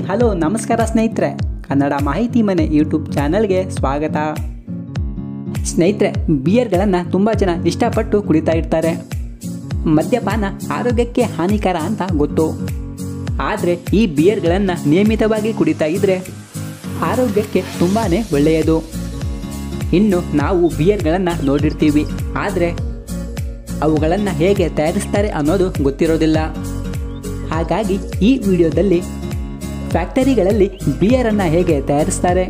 Hello ನಮಸ್ಕಾರ ಸ್ನೇಹಿತರೆ, ಕನ್ನಡ ಮಾಹಿತಿ ಮನೆ ಯೂಟ್ಯೂಬ್ ಚಾನಲ್ಗೆ ಸ್ವಾಗತ. ಸ್ನೇಹಿತರೆ, ಬಿಯರ್ಗಳನ್ನು ತುಂಬ ಜನ ಇಷ್ಟಪಟ್ಟು ಕುಡಿತಾ ಇರ್ತಾರೆ. ಮದ್ಯಪಾನ ಆರೋಗ್ಯಕ್ಕೆ ಹಾನಿಕರ ಅಂತ ಗೊತ್ತು. ಆದರೆ ಈ ಬಿಯರ್ಗಳನ್ನು ನಿಯಮಿತವಾಗಿ ಕುಡಿತಾ ಇದ್ದರೆ ಆರೋಗ್ಯಕ್ಕೆ ತುಂಬಾ ಒಳ್ಳೆಯದು. ಇನ್ನು ನಾವು ಬಿಯರ್ಗಳನ್ನು ನೋಡಿರ್ತೀವಿ, ಆದರೆ ಅವುಗಳನ್ನು ಹೇಗೆ ತಯಾರಿಸ್ತಾರೆ ಅನ್ನೋದು ಗೊತ್ತಿರೋದಿಲ್ಲ. ಹಾಗಾಗಿ ಈ ವಿಡಿಯೋದಲ್ಲಿ ಫ್ಯಾಕ್ಟರಿಗಳಲ್ಲಿ ಬಿಯರನ್ನು ಹೇಗೆ ತಯಾರಿಸ್ತಾರೆ,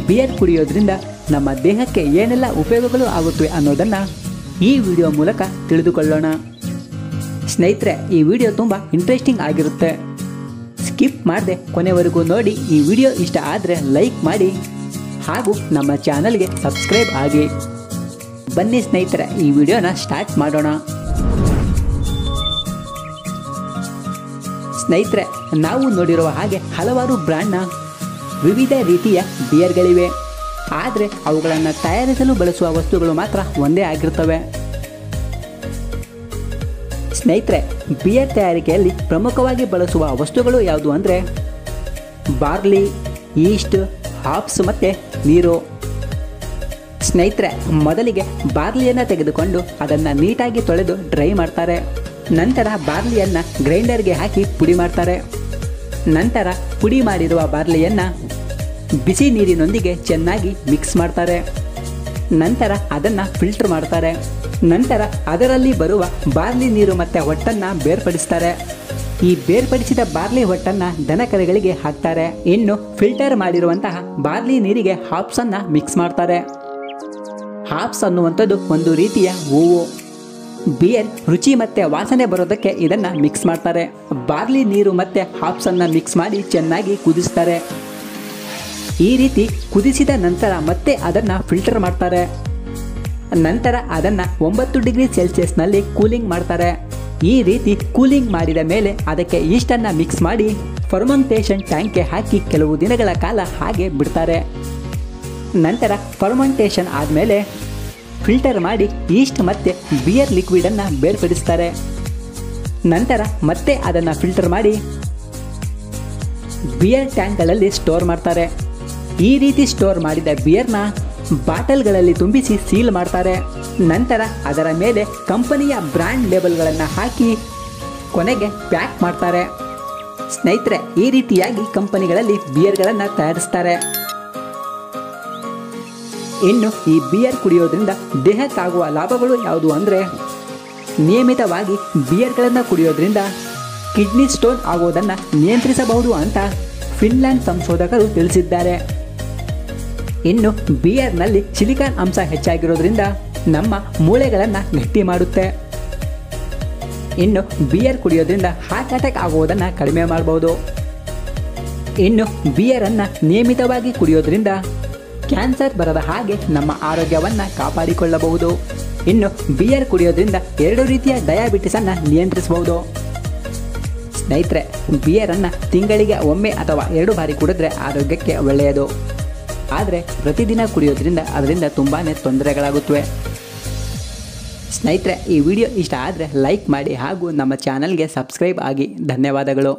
ಬಿಯರ್ ಕುಡಿಯೋದ್ರಿಂದ ನಮ್ಮ ದೇಹಕ್ಕೆ ಏನೆಲ್ಲ ಉಪಯೋಗಗಳು ಆಗುತ್ತವೆ ಅನ್ನೋದನ್ನು ಈ ವಿಡಿಯೋ ಮೂಲಕ ತಿಳಿದುಕೊಳ್ಳೋಣ. ಸ್ನೇಹಿತರೆ, ಈ ವಿಡಿಯೋ ತುಂಬ ಇಂಟ್ರೆಸ್ಟಿಂಗ್ ಆಗಿರುತ್ತೆ. ಸ್ಕಿಪ್ ಮಾಡದೆ ಕೊನೆವರೆಗೂ ನೋಡಿ. ಈ ವಿಡಿಯೋ ಇಷ್ಟ ಆದರೆ ಲೈಕ್ ಮಾಡಿ ಹಾಗೂ ನಮ್ಮ ಚಾನಲ್ಗೆ ಸಬ್ಸ್ಕ್ರೈಬ್ ಆಗಿ. ಬನ್ನಿ ಸ್ನೇಹಿತರೆ, ಈ ವಿಡಿಯೋನ ಸ್ಟಾರ್ಟ್ ಮಾಡೋಣ. ಸ್ನೇಹಿತರೆ, ನಾವು ನೋಡಿರುವ ಹಾಗೆ ಹಲವಾರು ಬ್ರ್ಯಾಂಡ್ನ ವಿವಿಧ ರೀತಿಯ ಬಿಯರ್ಗಳಿವೆ. ಆದರೆ ಅವುಗಳನ್ನು ತಯಾರಿಸಲು ಬಳಸುವ ವಸ್ತುಗಳು ಮಾತ್ರ ಒಂದೇ ಆಗಿರ್ತವೆ. ಸ್ನೇಹಿತರೆ, ಬಿಯರ್ ತಯಾರಿಕೆಯಲ್ಲಿ ಪ್ರಮುಖವಾಗಿ ಬಳಸುವ ವಸ್ತುಗಳು ಯಾವುದು ಅಂದರೆ ಬಾರ್ಲಿ, ಈಸ್ಟ್, ಹಾಪ್ಸ್ ಮತ್ತು ನೀರು. ಸ್ನೇಹಿತರೆ, ಮೊದಲಿಗೆ ಬಾರ್ಲಿಯನ್ನು ತೆಗೆದುಕೊಂಡು ಅದನ್ನು ನೀಟಾಗಿ ತೊಳೆದು ಡ್ರೈ ಮಾಡ್ತಾರೆ. ನಂತರ ಬಾರ್ಲಿಯನ್ನು ಗ್ರೈಂಡರ್ಗೆ ಹಾಕಿ ಪುಡಿ ಮಾಡ್ತಾರೆ. ನಂತರ ಪುಡಿ ಮಾಡಿರುವ ಬಾರ್ಲಿಯನ್ನು ಬಿಸಿ ನೀರಿನೊಂದಿಗೆ ಚೆನ್ನಾಗಿ ಮಿಕ್ಸ್ ಮಾಡ್ತಾರೆ. ನಂತರ ಅದನ್ನು ಫಿಲ್ಟರ್ ಮಾಡ್ತಾರೆ. ನಂತರ ಅದರಲ್ಲಿ ಬರುವ ಬಾರ್ಲಿ ನೀರು ಮತ್ತು ಹೊಟ್ಟನ್ನು ಬೇರ್ಪಡಿಸ್ತಾರೆ. ಈ ಬೇರ್ಪಡಿಸಿದ ಬಾರ್ಲಿ ಹೊಟ್ಟನ್ನು ದನಕರುಗಳಿಗೆ ಹಾಕ್ತಾರೆ. ಇನ್ನು ಫಿಲ್ಟರ್ ಮಾಡಿರುವಂತಹ ಬಾರ್ಲಿ ನೀರಿಗೆ ಹಾಪ್ಸನ್ನು ಮಿಕ್ಸ್ ಮಾಡ್ತಾರೆ. ಹಾಪ್ಸ್ ಅನ್ನುವಂಥದ್ದು ಒಂದು ರೀತಿಯ ಹೂವು. ಬಿಯರ್ ರುಚಿ ಮತ್ತು ವಾಸನೆ ಬರೋದಕ್ಕೆ ಇದನ್ನು ಮಿಕ್ಸ್ ಮಾಡ್ತಾರೆ. ಬಾರ್ಲಿ ನೀರು ಮತ್ತು ಹಾಪ್ಸನ್ನು ಮಿಕ್ಸ್ ಮಾಡಿ ಚೆನ್ನಾಗಿ ಕುದಿಸ್ತಾರೆ. ಈ ರೀತಿ ಕುದಿಸಿದ ನಂತರ ಮತ್ತೆ ಅದನ್ನು ಫಿಲ್ಟರ್ ಮಾಡ್ತಾರೆ. ನಂತರ ಅದನ್ನು 9 ಡಿಗ್ರಿ ಸೆಲ್ಸಿಯಸ್ನಲ್ಲಿ ಕೂಲಿಂಗ್ ಮಾಡ್ತಾರೆ. ಈ ರೀತಿ ಕೂಲಿಂಗ್ ಮಾಡಿದ ಮೇಲೆ ಅದಕ್ಕೆ ಈಸ್ಟನ್ನು ಮಿಕ್ಸ್ ಮಾಡಿ ಫರ್ಮೆಂಟೇಷನ್ ಟ್ಯಾಂಕ್ಗೆ ಹಾಕಿ ಕೆಲವು ದಿನಗಳ ಕಾಲ ಹಾಗೆ ಬಿಡ್ತಾರೆ. ನಂತರ ಫರ್ಮೆಂಟೇಷನ್ ಆದಮೇಲೆ ಫಿಲ್ಟರ್ ಮಾಡಿ ಈಸ್ಟ್ ಮತ್ತು ಬಿಯರ್ ಲಿಕ್ವಿಡನ್ನು ಬೇರ್ಪಡಿಸ್ತಾರೆ. ನಂತರ ಮತ್ತೆ ಅದನ್ನು ಫಿಲ್ಟರ್ ಮಾಡಿ ಬಿಯರ್ ಟ್ಯಾಂಕ್ಗಳಲ್ಲಿ ಸ್ಟೋರ್ ಮಾಡ್ತಾರೆ. ಈ ರೀತಿ ಸ್ಟೋರ್ ಮಾಡಿದ ಬಿಯರ್ನ ಬಾಟಲ್ಗಳಲ್ಲಿ ತುಂಬಿಸಿ ಸೀಲ್ ಮಾಡ್ತಾರೆ. ನಂತರ ಅದರ ಮೇಲೆ ಕಂಪನಿಯ ಬ್ರ್ಯಾಂಡ್ ಲೇಬಲ್ಗಳನ್ನು ಹಾಕಿ ಕೊನೆಗೆ ಪ್ಯಾಕ್ ಮಾಡ್ತಾರೆ. ಸ್ನೇಹಿತರೆ, ಈ ರೀತಿಯಾಗಿ ಕಂಪನಿಗಳಲ್ಲಿ ಬಿಯರ್ಗಳನ್ನು ತಯಾರಿಸ್ತಾರೆ. ಇನ್ನು ಈ ಬಿಯರ್ ಕುಡಿಯೋದ್ರಿಂದ ದೇಹಕ್ಕಾಗುವ ಲಾಭಗಳು ಯಾವುದು ಅಂದರೆ ನಿಯಮಿತವಾಗಿ ಬಿಯರ್ಗಳನ್ನು ಕುಡಿಯೋದ್ರಿಂದ ಕಿಡ್ನಿ ಸ್ಟೋನ್ ಆಗೋದನ್ನು ನಿಯಂತ್ರಿಸಬಹುದು ಅಂತ ಫಿನ್ಲ್ಯಾಂಡ್ ಸಂಶೋಧಕರು ತಿಳಿಸಿದ್ದಾರೆ. ಇನ್ನು ಬಿಯರ್ನಲ್ಲಿ ಸಿಲಿಕಾನ್ ಅಂಶ ಹೆಚ್ಚಾಗಿರೋದ್ರಿಂದ ನಮ್ಮ ಮೂಳೆಗಳನ್ನು ಗಟ್ಟಿ ಮಾಡುತ್ತೆ. ಇನ್ನು ಬಿಯರ್ ಕುಡಿಯೋದ್ರಿಂದ ಹಾರ್ಟ್ ಅಟ್ಯಾಕ್ ಆಗುವುದನ್ನು ಕಡಿಮೆ ಮಾಡಬಹುದು. ಇನ್ನು ಬಿಯರನ್ನು ನಿಯಮಿತವಾಗಿ ಕುಡಿಯೋದ್ರಿಂದ ಕ್ಯಾನ್ಸರ್ ಬರದ ಹಾಗೆ ನಮ್ಮ ಆರೋಗ್ಯವನ್ನು ಕಾಪಾಡಿಕೊಳ್ಳಬಹುದು. ಇನ್ನು ಬಿಯರ್ ಕುಡಿಯೋದ್ರಿಂದ 2 ರೀತಿಯ ಡಯಾಬಿಟಿಸನ್ನು ನಿಯಂತ್ರಿಸಬಹುದು. ಸ್ನೇಹಿತರೆ, ಬಿಯರನ್ನು ತಿಂಗಳಿಗೆ ಒಮ್ಮೆ ಅಥವಾ 2 ಬಾರಿ ಕುಡಿದ್ರೆ ಆರೋಗ್ಯಕ್ಕೆ ಒಳ್ಳೆಯದು. ಆದರೆ ಪ್ರತಿದಿನ ಕುಡಿಯೋದ್ರಿಂದ ಅದರಿಂದ ತುಂಬಾ ತೊಂದರೆಗಳಾಗುತ್ತವೆ. ಸ್ನೇಹಿತರೆ, ಈ ವಿಡಿಯೋ ಇಷ್ಟ ಆದರೆ ಲೈಕ್ ಮಾಡಿ ಹಾಗೂ ನಮ್ಮ ಚಾನಲ್ಗೆ ಸಬ್ಸ್ಕ್ರೈಬ್ ಆಗಿ. ಧನ್ಯವಾದಗಳು.